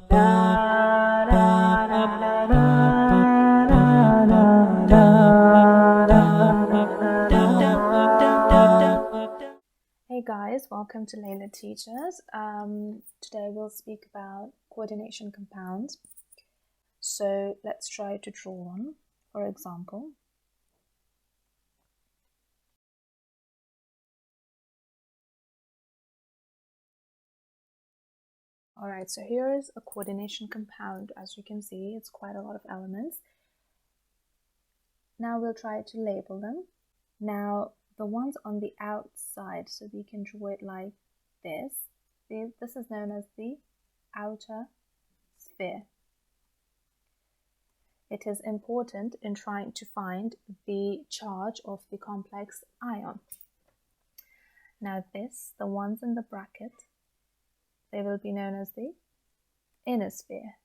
Hey guys, welcome to Laila Teachers. Today we'll speak about coordination compounds. So let's try to draw one, for example. Alright, so here is a coordination compound. As you can see, it's quite a lot of elements. Now we'll try to label them. Now the ones on the outside, so we can draw it like this. This is known as the outer sphere. It is important in trying to find the charge of the complex ion. Now the ones in the bracket, they will be known as the inner sphere,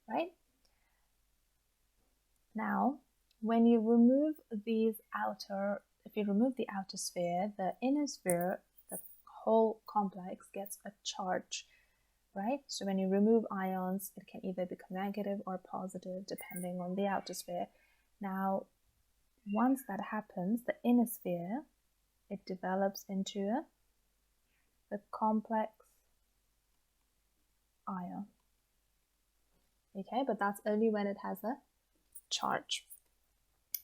right? Now, when you remove if you remove the outer sphere, the inner sphere, the whole complex gets a charge, right? So when you remove ions, it can either become negative or positive depending on the outer sphere. Now, once that happens, the inner sphere, it develops into the complex ion. Okay, but that's only when it has a charge.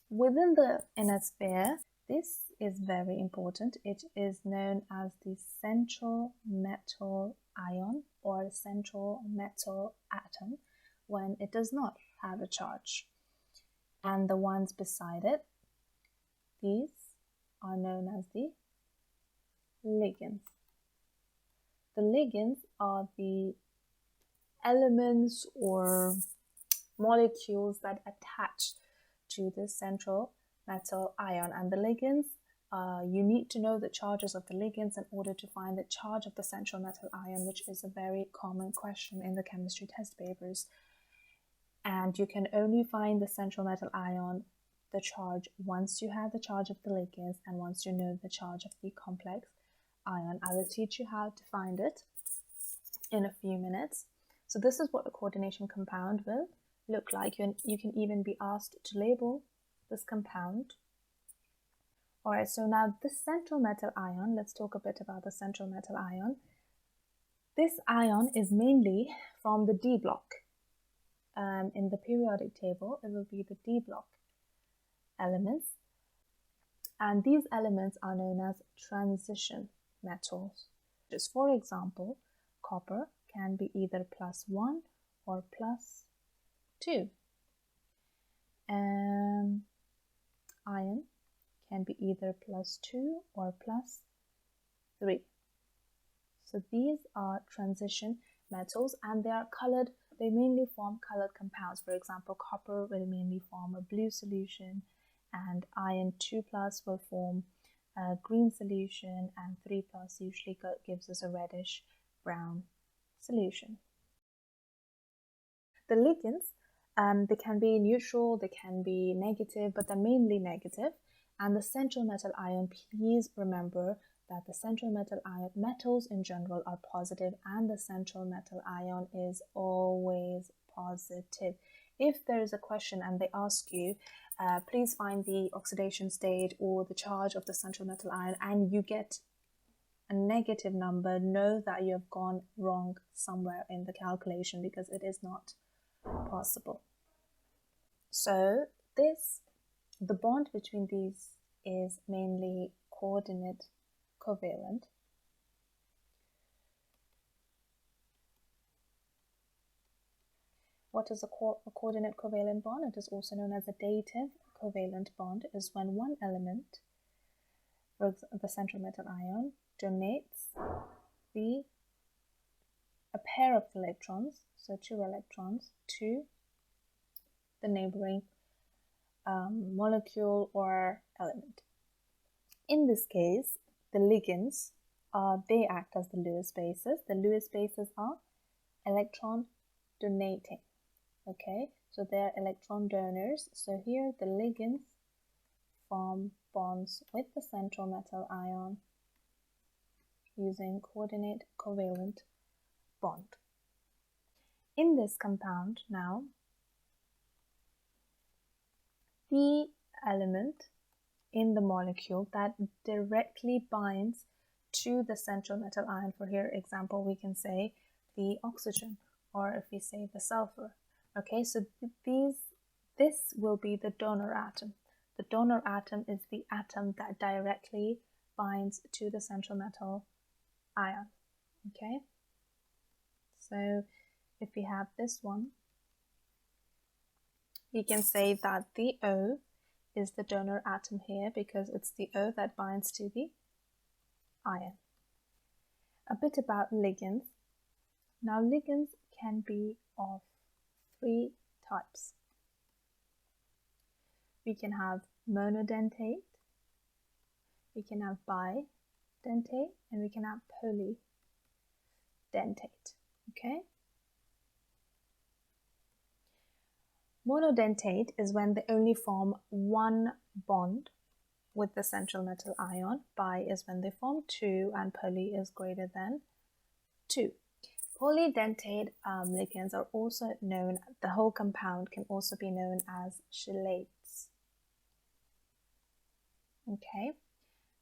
Within the inner sphere, this is very important. It is known as the central metal ion or central metal atom when it does not have a charge. And the ones beside it, these are known as the ligands. The ligands are the elements or molecules that attach to the central metal ion, and the ligands, you need to know the charges of the ligands in order to find the charge of the central metal ion, which is a very common question in the chemistry test papers. And you can only find the central metal ion, the charge, once you have the charge of the ligands and once you know the charge of the complex ion. I will teach you how to find it in a few minutes. So this is what a coordination compound will look like. You can even be asked to label this compound. Alright, so now this central metal ion, let's talk a bit about the central metal ion. This ion is mainly from the D block. In the periodic table, it will be the D block elements. And these elements are known as transition metals. Just for example, copper can be either +1 or +2. Iron can be either +2 or +3. So these are transition metals and they are colored. They mainly form colored compounds. For example, copper will mainly form a blue solution and iron 2+ will form a green solution and 3+ usually gives us a reddish brown solution. The ligands, they can be neutral, they can be negative, but they're mainly negative. And the central metal ion, please remember that the central metal ion, metals in general are positive and the central metal ion is always positive. If there is a question and they ask you, please find the oxidation state or the charge of the central metal ion and you get a negative number, know that you have gone wrong somewhere in the calculation because it is not possible. So the bond between these is mainly coordinate covalent. What is a coordinate covalent bond? It is also known as a dative covalent bond. It is when one element, for example, the central metal ion, donates a pair of electrons, so 2 electrons, to the neighboring molecule or element. In this case, the ligands, they act as the Lewis bases. The Lewis bases are electron donating. Okay, so they're electron donors. So here the ligands form bonds with the central metal ion using coordinate covalent bond. In this compound now, the element in the molecule that directly binds to the central metal ion, for here example we can say the oxygen, or if we say the sulfur. Okay, so this will be the donor atom. The donor atom is the atom that directly binds to the central metal ion. Okay, so if we have this one, we can say that the O is the donor atom here because it's the O that binds to the ion. A bit about ligands. Now ligands can be of 3 types. We can have monodentate, we can have bidentate, and we can have polydentate. Okay? Monodentate is when they only form one bond with the central metal ion. Bi is when they form 2, and poly is greater than 2. Polydentate ligands are also known, the whole compound can also be known as chelates. Okay,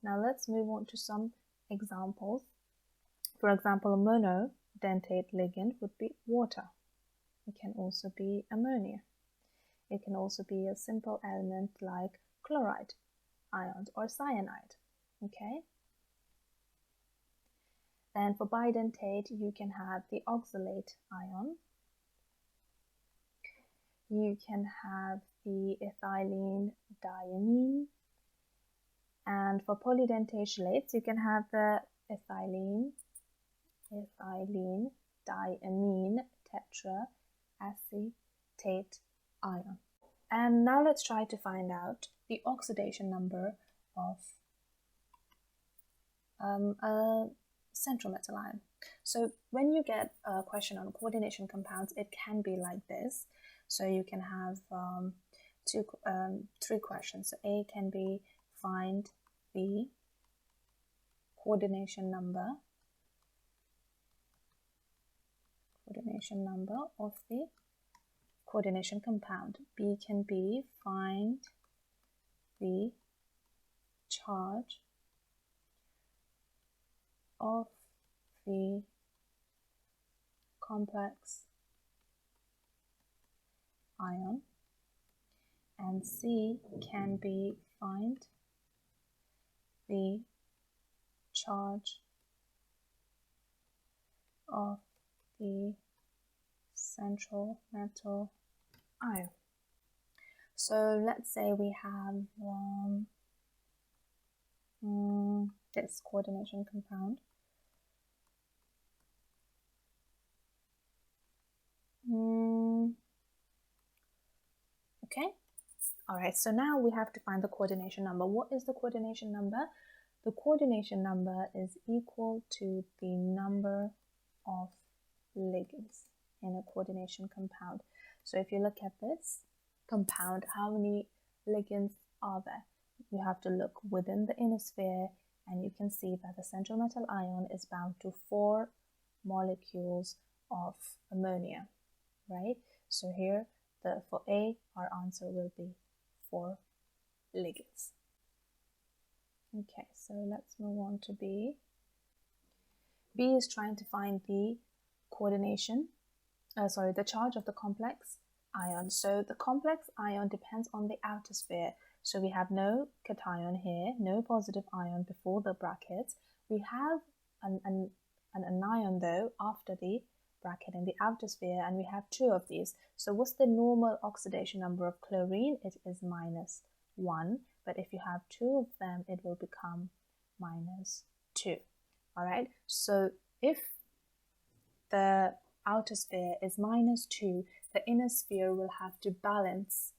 now let's move on to some examples. For example, a monodentate ligand would be water. It can also be ammonia. It can also be a simple element like chloride ions or cyanide. Okay. Then for bidentate, you can have the oxalate ion. You can have the ethylene diamine. And for polydentate chelates, you can have the ethylene diamine tetraacetate ion. And now let's try to find out the oxidation number of a central metal ion. So when you get a question on coordination compounds, it can be like this. So you can have 3 questions. So A can be find the coordination number of the coordination compound. B can be find the charge of the complex ion, and C can be find the charge of the central metal ion. So let's say we have this coordination compound. Okay, all right, so now we have to find the coordination number. What is the coordination number? The coordination number is equal to the number of ligands in a coordination compound. So if you look at this compound, how many ligands are there? You have to look within the inner sphere, and you can see that the central metal ion is bound to 4 molecules of ammonia, right? So here, for A, our answer will be 4 ligands. Okay, so let's move on to B. B is trying to find the the charge of the complex ion. So the complex ion depends on the outer sphere. So we have no cation here, no positive ion before the brackets. We have an anion though after the bracket in the outer sphere, and we have 2 of these. So what's the normal oxidation number of chlorine? It is -1, but if you have 2 of them, it will become -2. All right, so if the outer sphere is -2, the inner sphere will have to balance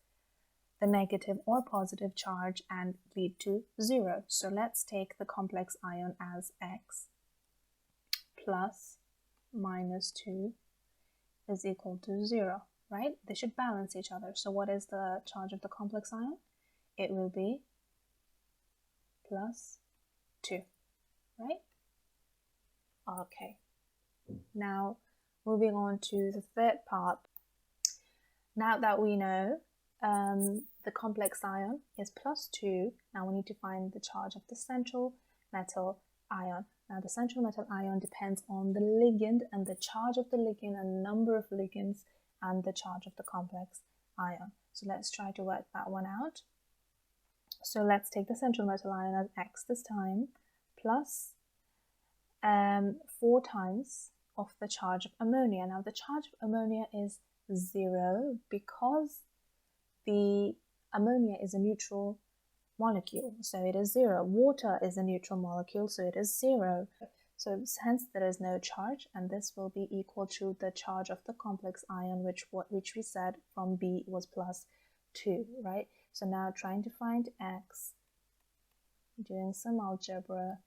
the negative or positive charge and lead to 0. So let's take the complex ion as X plus -2 is equal to 0, right? They should balance each other. So what is the charge of the complex ion? It will be +2, right? Okay. Now moving on to the third part. Now that we know the complex ion is +2, now we need to find the charge of the central metal ion. Now the central metal ion depends on the ligand and the charge of the ligand and number of ligands and the charge of the complex ion. So let's try to work that one out. So let's take the central metal ion as X this time, plus 4 times of the charge of ammonia. Now the charge of ammonia is 0 because the ammonia is a neutral molecule, so it is 0. Water is a neutral molecule, so it is 0. So hence there is no charge, and this will be equal to the charge of the complex ion, which we said from B was +2, right? So now trying to find X, doing some algebra,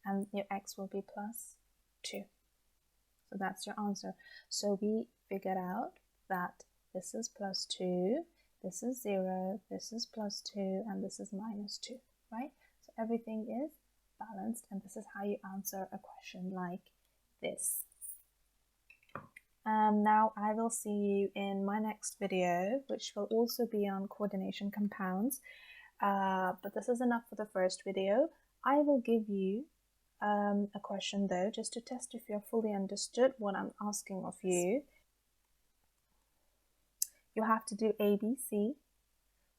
and your X will be +2. So that's your answer. So we figured out that this is +2, this is 0, this is +2, and this is -2, right? So everything is balanced, and this is how you answer a question like this. Now I will see you in my next video, which will also be on coordination compounds, but this is enough for the first video. I will give you a question though, just to test if you're fully understood what I'm asking of you. You have to do ABC,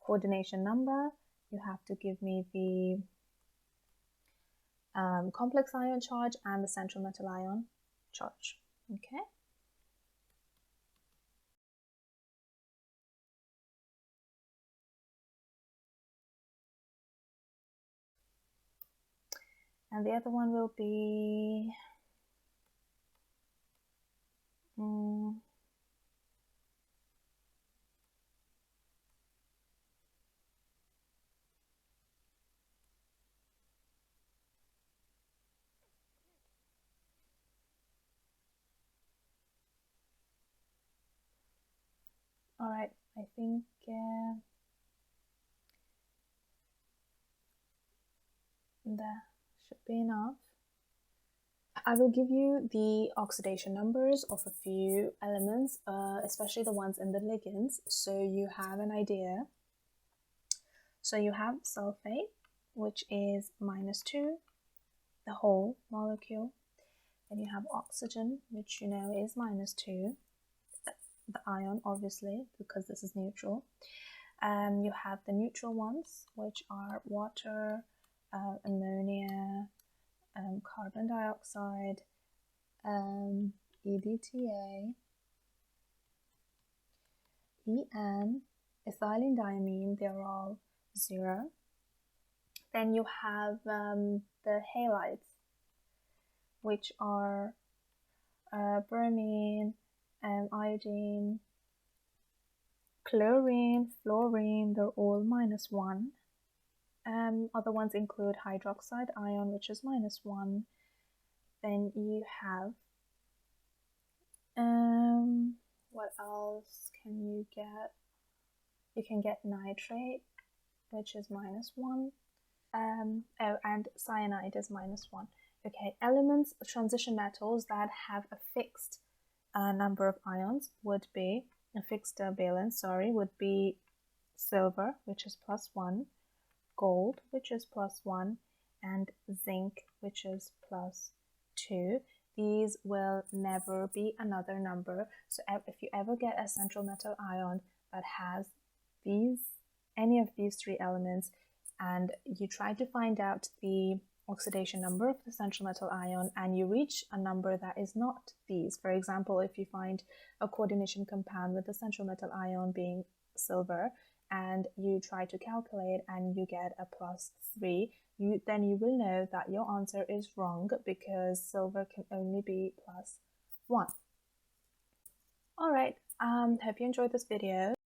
coordination number, you have to give me the complex ion charge and the central metal ion charge, okay? And the other one will be all right, I think that should be enough. I will give you the oxidation numbers of a few elements, especially the ones in the ligands, so you have an idea. So you have sulfate, which is -2, the whole molecule. Then you have oxygen, which you know is -2, the ion obviously, because this is neutral. You have the neutral ones, which are water, ammonia, carbon dioxide, EDTA, EN, ethylene diamine, they're all 0. Then you have the halides, which are bromine, iodine, chlorine, fluorine, they're all -1. Other ones include hydroxide ion, which is -1. Then you have, what else can you get? You can get nitrate, which is -1. Oh, and cyanide is -1. Okay, elements, transition metals that have a fixed number of ions would be, a fixed valence, would be silver, which is +1, gold, which is +1, and zinc, which is +2. These will never be another number. So if you ever get a central metal ion that has any of these 3 elements, and you try to find out the oxidation number of the central metal ion, and you reach a number that is not these. For example, if you find a coordination compound with the central metal ion being silver, and you try to calculate and you get a +3, then you will know that your answer is wrong, because silver can only be +1. All right, hope you enjoyed this video.